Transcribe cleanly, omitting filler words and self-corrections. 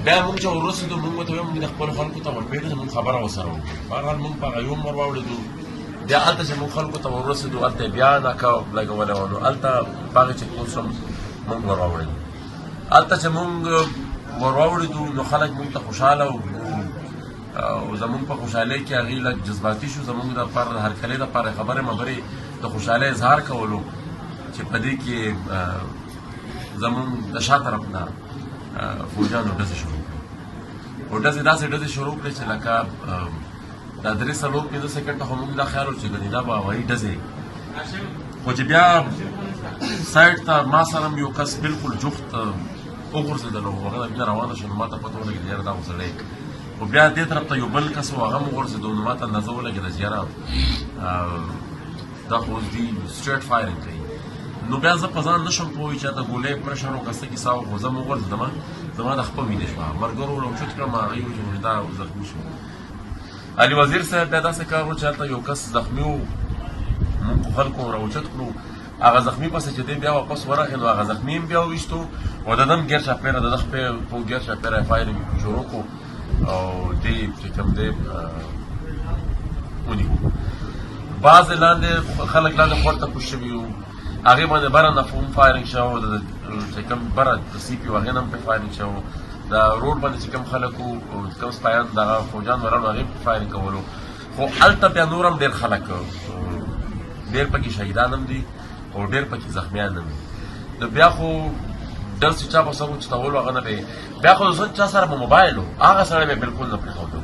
بیا موږ چې ورسېدو موږ ورته ویل موږ د خپلو خلکو ته ورپېږو زموږ خبره ورسره وکړو. بهرحال موږ په هغه یوم ور واوړېدو. بیا هلته چې موږ خلکو ته ورسېدو هلته یې بیا ناکه لګولی وه. نو هلته په هغې چیک پوسټ هم موږ ور واوړېدو. هلته چې موږ ور واوړېدو نو خلک موږ ته خوشحاله وو او زموږ په خوشحالۍ کې هغې لږ جذباتي شو. زموږ دپاره د هرکلۍ دپاره خبرې مبرې د خوشحالۍ اظهار کولو چې په دې کې زموږ د شا طرف نه فوجیانو ډزې شروع کړې. او ډزې داسې ډزې شروع کړې چې لکه دا 3-4-5 سکنډه خو موږ دا خیال و چې ګنې دا به هوایي ډزې خو چې بیا سایډ ته ما سره هم یو کس بلکل جفت وغورځېدلو. هغه نه روانه شو نو ما ته پته ولګېده یاره دا خو سړی. خو بیا دې طرف ته یو بل کس و هغه هم وغورځېدو نو ما ته اندازه ولګېده چې یاره دا خو اوس دوی سټریټ فایرنګ کوي. نو بیا زه په ځان نه شم پوهی چې هلته ګولۍ پرېشر وکړه څه کیسه وه. خو زه هم وغورځېدم زما د خپه وینې شوه. ملګرو راوچت کړم هغوی وایي چې دا زخمي شو. علي وزیر صاحب بیا داسې کار و چې هلته یو کس زخمي و. موږ خو خلکو راوچت کړو. هغه زخمي پسې چې دی بیا واپس ورغی نو هغه زخمي هم بیا وویشتو او د ده هم ګیر چاپېره د ده خپې په ګیر چاپېره یې فایرنګ شروع کړو او دې چې کوم دی ونیو. بعضې لاندې خلک لاندې خور ته کوز شوي وو. هغې باندې بره نه هم فایرنګ شوی و. چې کوم بره سی پي و هغې نه هم پرې فایرنګ شوی و. د روډ باندې چې کوم خلک وو کوم سپایان دغه فوجان ورانو هغې پرې فایرنګ کولو. خو هلته بیا نور هم ډېر خلک ډېر پکې شهیدان هم دي او ډېر پکې زخمیان هم دي. نو بیا خو ډر چې چا په سر وچتولو هغه نه دی. بیا خو د چا سره به موبایل و هغه سړی به بلکل نه پرېښودو.